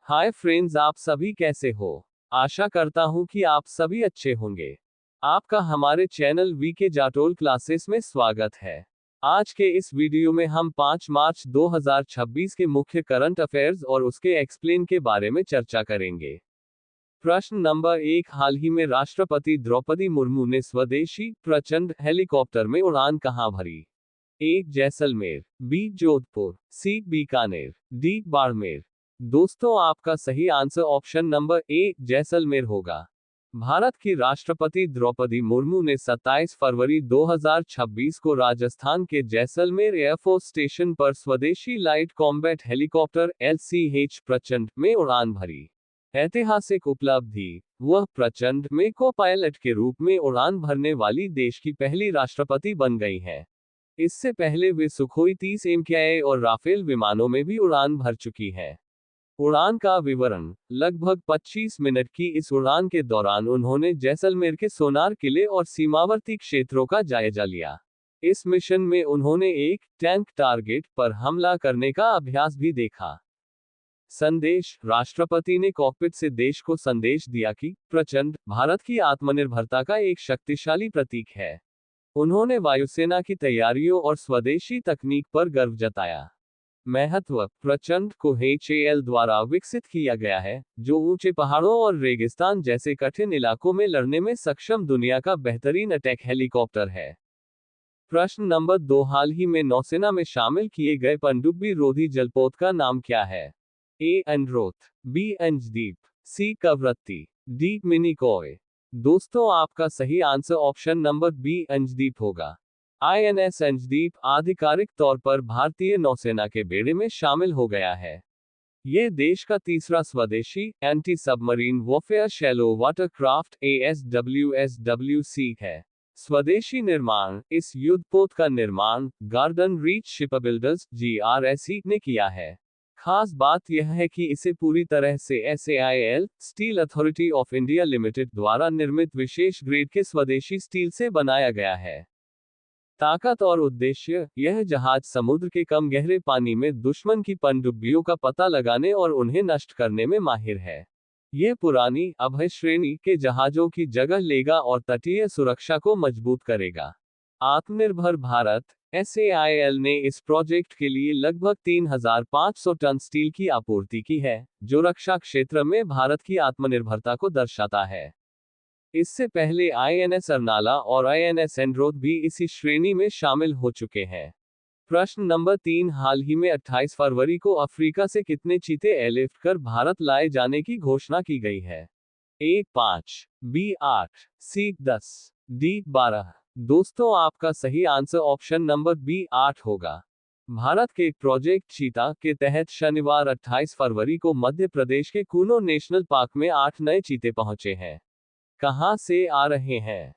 Hi friends, आप सभी कैसे हो। आशा करता हूं कि आप सभी अच्छे होंगे। आपका हमारे चैनल वीके जाटोल क्लासेस में स्वागत है। आज के इस वीडियो में हम 5 मार्च 2026 के मुख्य करंट अफेयर्स और उसके एक्सप्लेन के बारे में चर्चा करेंगे। प्रश्न नंबर 1, हाल ही में राष्ट्रपति द्रौपदी मुर्मू ने स्वदेशी प्रचंड हेलीकॉप्टर में उड़ान कहां भरी? ए जैसलमेर, बी जोधपुर, सी बीकानेर, डी बाड़मेर। दोस्तों, आपका सही answer option number A Jaisalmer होगा। भारत की राष्ट्रपति द्रौपदी मुर्मू ने 27 फरवरी 2026 को राजस्थान के जैसलमेर एयरफोर्स स्टेशन पर स्वदेशी लाइट कॉम्बैट हेलीकॉप्टर LCH प्रचंड में उड़ान भरी। ऐतिहासिक उपलब्धि, वह प्रचंड में को पायलट के रूप में उड़ान भरने वाली देश की पहली राष्ट्रपति बन गई हैं। इससे पहले वे सुखोई 30 MKI और राफेल विमानों में भी उड़ान भर चुकी हैं। उड़ान का विवरण, लगभग 25 मिनट की इस उड़ान के दौरान उन्होंने जैसलमेर के सोनार किले और सीमावर्ती क्षेत्रों का जायजा लिया। इस मिशन में उन्होंने एक टैंक टारगेट पर हमला करने का अभ्यास भी देखा। संदेश, राष्ट्रपति ने कॉकपिट से देश को संदेश दिया कि प्रचंड भारत की आत्मनिर्भरता का एक शक्तिशाली प्रतीक है। उन्होंने वायुसेना की तैयारियों और स्वदेशी तकनीक पर गर्व जताया। महत्व, प्रचंड को HAL द्वारा विकसित किया गया है, जो ऊंचे पहाड़ों और रेगिस्तान जैसे कठिन इलाकों में लड़ने में सक्षम दुनिया का बेहतरीन अटैक हेलीकॉप्टर है। प्रश्न नंबर 2, हाल ही में नौसेना में शामिल किए गए पनडुब्बी रोधी जलपोत का नाम क्या है? A Androth, B Anjadip, C Kavaratti, D Minicoy. दोस्तों, आपका सही answer option number B Anjadip होगा। INS अंजदीप आधिकारिक तौर पर भारतीय नौसेना के बेड़े में शामिल हो गया है। यह देश का तीसरा स्वदेशी anti submarine warfare shallow watercraft ASWSWC है। स्वदेशी निर्माण, इस युद्धपोत का निर्माण गार्डन रीच शिपबिल्डर्स GRSE ने किया है। खास बात यह है कि इसे पूरी तरह से SAIL steel authority of India limited द्वारा निर्मित विशेष ग्रेड के स्वदेशी स्टील से बनाया गया है। ताकत और उद्देश्य, यह जहाज समुद्र के कम गहरे पानी में दुश्मन की पनडुब्बियों का पता लगाने और उन्हें नष्ट करने में माहिर है। यह पुरानी अभय श्रेणी के जहाजों की जगह लेगा और तटीय सुरक्षा को मजबूत करेगा। आत्मनिर्भर भारत SAIL ने इस प्रोजेक्ट के लिए लगभग 3500 टन स्टील की आपूर्ति की है, जो रक्षा क्षेत्र में भारत की आत्मनिर्भरता को दर्शाता है। इससे पहले INS अर्नाला और INS एंड्रोथ भी इसी श्रेणी में शामिल हो चुके हैं। प्रश्न नंबर 3, हाल ही में 28 फरवरी को अफ्रीका से कितने चीते एयरलिफ्ट कर भारत लाए जाने की घोषणा की गई है? A 5, B 8, C 10, D 12। दोस्तों, आपका सही आंसर ऑप्शन नंबर B 8 होगा। भारत के प्रोजेक्ट चीता के तहत शनिवार 28 फरवरी को मध्य प्रदेश के कूनो नेशनल पार्क में 8 नए चीते पहुंचे हैं। कहां से आ रहे हैं?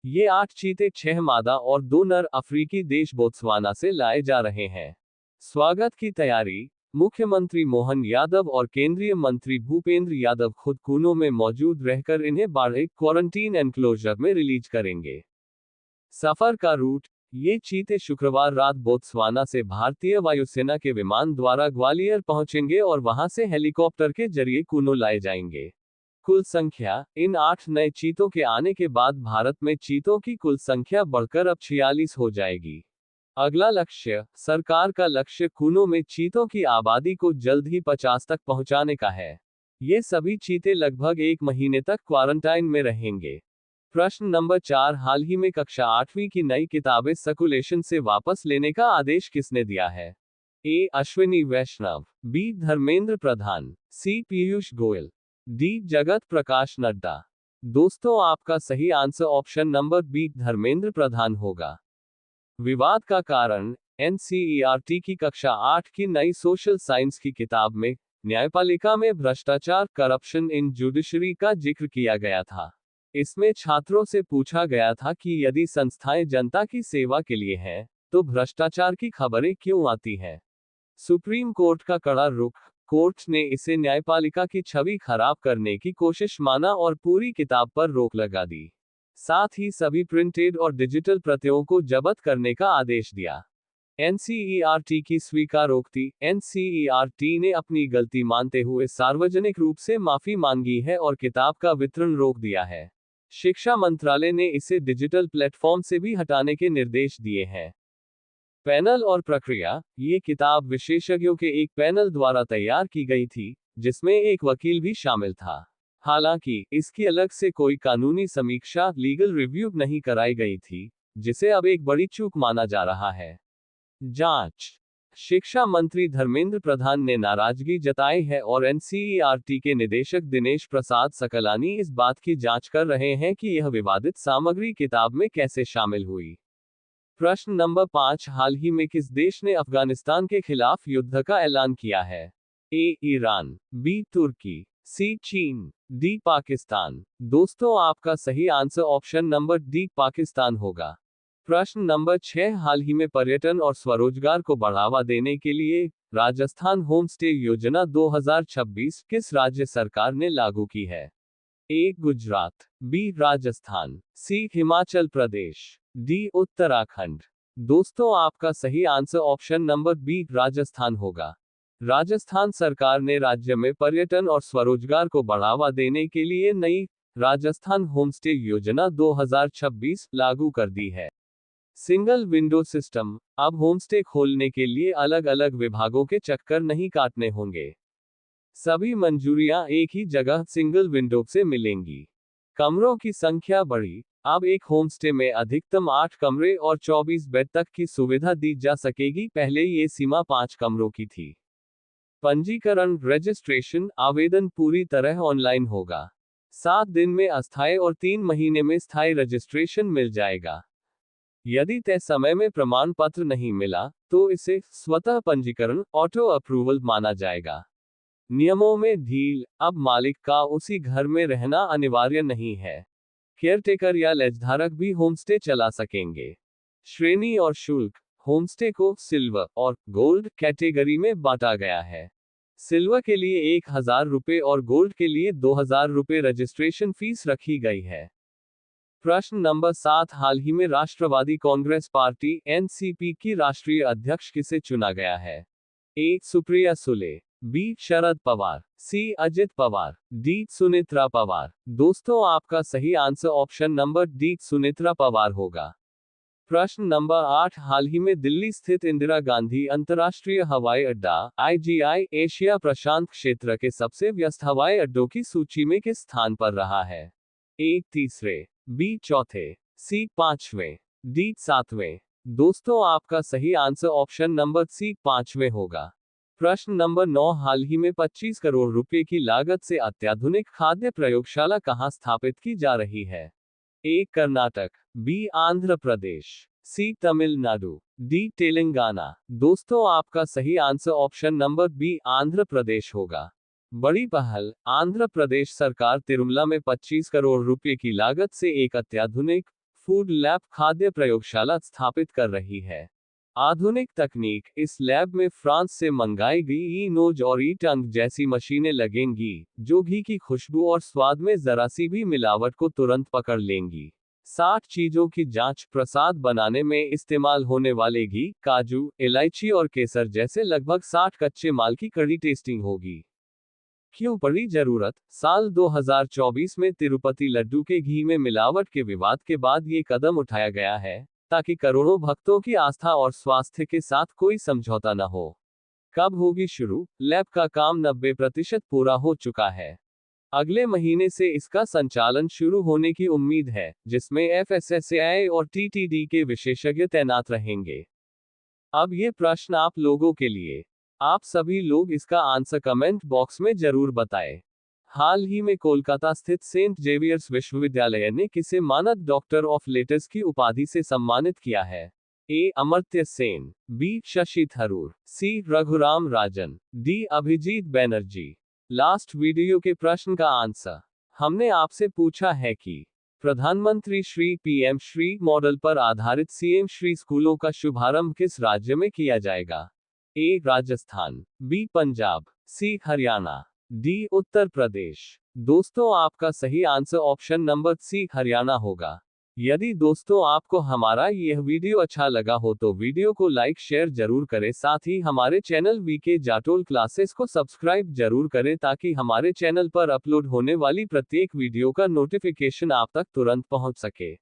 ये 8 चीते 6 मादा और 2 नर अफ्रीकी देश बोत्सवाना से लाए जा रहे हैं। स्वागत की तैयारी, मुख्यमंत्री मोहन यादव और केंद्रीय मंत्री भूपेंद्र यादव खुद कूनो में मौजूद रहकर इन्हें बाड़े क्वारंटीन एनक्लोजर में रिलीज करेंगे। सफर का रूट, ये चीते शुक्रवार रात बोत्सवाना से भारतीय वायुसेना के विमान द्वारा ग्वालियर पहुंचेंगे और वहां से हेलीकॉप्टर के जरिए कूनो लाए जाएंगे। कुल संख्या, इन 8 नए चीतों के आने के बाद भारत में चीतों की कुल संख्या बढ़कर अब 46 हो जाएगी। अगला लक्ष्य, सरकार का लक्ष्य कूनो में चीतों की आबादी को जल्द ही 50 तक पहुंचाने का है। ये सभी चीते लगभग 1 महीने तक क्वारंटाइन में रहेंगे। प्रश्न नंबर 4, हाल ही में कक्षा 8वीं की नई किताबें सर्कुलेशन से वापस लेने का आदेश किसने दिया है? A Ashwini Vaishnaw, B Dharmendra Pradhan, C Piyush Goyal, D Jagat Prakash Nadda. दोस्तों, आपका सही answer option number B Dharmendra Pradhan होगा। विवाद का कारण, NCERT की कक्षा 8 की नई सोशल साइंस की किताब में न्यायपालिका में भ्रष्टाचार करप्शन इन जुडिशरी का जिक्र किया गया था। इसमें छात्रों से पूछा गया था कि यदि संस्थाएं जनता की सेवा के लिए हैं, तो भ्रष्टाचार की खबरें क्यों आती हैं? सुप्रीम कोर्ट का कड़ा रुख, कोर्ट ने इसे न्यायपालिका की छवि खराब करने की कोशिश माना और पूरी किताब पर रोक लगा दी। साथ ही सभी प्रिंटेड और डिजिटल प्रतियों को जब्त करने का आदेश दिया। एनसीईआरटी की स्वीकारोक्ति। एनसीईआरटी ने अपनी गलती मानते हुए सार्वजनिक रूप से माफी मांगी है और किताब का वितरण रोक दिया है। शिक्षा मंत्रालय ने इसे डिजिटल प्लेटफॉर्म से भी हटाने के निर्देश दिए हैं। पैनल और प्रक्रिया। ये किताब विशेषज्ञों के एक पैनल द्वारा तैयार की गई थी, जिसमें एक वकील भी शामिल था। हालांकि इसकी अलग से कोई कानूनी समीक्षा लीगल रिव्यू नहीं कराई गई थी, जिसे अब एक बड़ी चूक माना जा रहा है। जांच। शिक्षा मंत्री धर्मेंद्र प्रधान ने नाराजगी जताई है और एनसीईआरटी के निदेशक दिनेश प्रसाद सकलानी इस बात की जांच कर रहे हैं कि यह विवादित सामग्री किताब में कैसे शामिल हुई। प्रश्न नंबर 5, हाल ही में किस देश ने अफगानिस्तान के खिलाफ युद्ध का ऐलान किया है? ए. Iran, B. तुर्की, सी. चीन, डी. पाकिस्तान। दोस्तों, आपका सही answer option number D Pakistan होगा। प्रश्न नंबर 6, हाल ही में पर्यटन और स्वरोजगार को बढ़ावा देने के लिए राजस्थान होमस्टे योजना 2026 किस राज्य सरकार ने लागू की है? A. Gujarat, B. Rajasthan, C. Himachal Pradesh, D. Uttarakhand. दोस्तों, आपका सही answer option number B Rajasthan होगा। राजस्थान सरकार ने राज्य में पर्यटन और स्वरोजगार को बढ़ावा देने के लिए नई राजस्थान होमस्टे योजना 2026 लागू कर दी है। Single window system. अब होमस्टे खोलने के लिए अलग अलग विभागों के चक्कर नहीं काटने होंगे। सभी मंजूरियां एक ही जगह सिंगल विंडो से मिलेंगी। कमरों की संख्या बढ़ी। अब एक होमस्टे में अधिकतम 8 कमरे और 24 बेड तक की सुविधा दी जा सकेगी। पहले ये सीमा 5 कमरों की थी। पंजीकरण रजिस्ट्रेशन आवेदन पूरी तरह ऑनलाइन होगा। 7 दिन में अस्थायी और 3 महीने में स्थायी रजिस्ट्रेशन मिल जाएगा। यदि तय समय में प्रमाण पत्र नहीं मिला तो इसे स्वतः पंजीकरण ऑटो अप्रूवल माना जाएगा। नियमों में ढील। अब मालिक का उसी घर में रहना अनिवार्य नहीं है। केयरटेकर या लेजधारक भी होमस्टे चला सकेंगे। श्रेणी और शुल्क। होमस्टे को सिल्वर और गोल्ड कैटेगरी में बांटा गया है। सिल्वर के लिए 1000 रुपये और गोल्ड के लिए 2000 रुपये रजिस्ट्रेशन फीस रखी गई है। प्रश्न नंबर 7, हाल ही में राष्ट्रवादी कांग्रेस पार्टी एनसीपी की राष्ट्रीय अध्यक्ष किसे चुना गया है? ए. सुप्रिया सुले, बी. शरद पवार, सी. अजित पवार, डी. सुनेत्रा पवार। दोस्तों, आपका सही answer option number D Sunetra Pawar होगा। प्रश्न नंबर 8, हाल ही में दिल्ली स्थित इंदिरा गांधी अंतर्राष्ट्रीय हवाई अड्डा IGI एशिया प्रशांत क्षेत्र के सबसे व्यस्त हवाई अड्डों की सूची में किस स्थान पर रहा है? ए. तीसरे, बी. चौथे, सी. पांचवें, डी. सातवें। दोस्तों, आपका सही आंसर ऑप्शन नंबर सी 5वें होगा। प्रश्न नंबर 9, हाल ही में 25 करोड़ रुपए की लागत से अत्याधुनिक खाद्य प्रयोगशाला कहां स्थापित की जा रही है? A. Karnataka, B. Andhra Pradesh, C. Tamil Nadu, D. Telangana. दोस्तों, आपका सही answer option number B Andhra Pradesh होगा। बड़ी पहल। आंध्र प्रदेश सरकार तिरुमला में 25 करोड़ रुपए की लागत से एक अत्याधुनिक फूड लैब खाद्य प्रयोगशाला स्थापित कर रही है। आधुनिक तकनीक। इस लैब में फ्रांस से मंगाई गई नोज और टंग जैसी मशीनें लगेंगी, जो घी की खुशबू और स्वाद में जरा सी भी मिलावट को तुरंत पकड़ लेंगी। 60 चीजों की जांच। प्रसाद बनाने में इस्तेमाल होने वाले घी, काजू, इलायची और केसर जैसे लगभग 60 कच्चे माल की कड़ी टेस्टिंग होगी। क्यों पड़ी जरूरत? साल 2024 में तिरुपति लड्डू के घी में मिलावट के विवाद के बाद ये कदम उठाया गया है, ताकि करोड़ों भक्तों की आस्था और स्वास्थ्य के साथ कोई समझौता न हो। कब होगी शुरू? लैब का काम 90% पूरा हो चुका है। अगले महीने से इसका संचालन शुरू होने की उम्मीद है, जिसमें FSSAI और TTD के विशेषज्ञ तैनात रहेंगे। अब ये प्रश्न आप लोगों के लिए। आप सभी लोग इसका आंसर कमेंट बॉक्स में जरूर बताएं। हाल ही में कोलकाता स्थित सेंट जेवियर्स विश्वविद्यालय ने किसे मानद डॉक्टर ऑफ लेटर्स की उपाधि से सम्मानित किया है? A. Amartya Sen, B. Shashi Tharoor, C. Raghuram Rajan, D. Abhijit Banerjee. Last video के प्रश्न का आंसर हमने आपसे पूछा है कि प्रधानमंत्री श्री PM श्री मॉडल पर आधारित CM श्री स्कूलों का शुभारंभ किस राज्य में किया जाएगा? A. Rajasthan, B. Punjab, C. Haryana, D. Uttar Pradesh. दोस्तों, आपका सही answer option number C Haryana होगा। यदि दोस्तों आपको हमारा यह वीडियो अच्छा लगा हो तो वीडियो को लाइक शेयर जरूर करें, साथ ही हमारे चैनल वीके जाटोल क्लासेस को सब्सक्राइब जरूर करें ताकि हमारे चैनल पर अपलोड होने वाली प्रत्येक वीडियो का नोटिफिकेशन आप तक तुरंत पहुंच सके।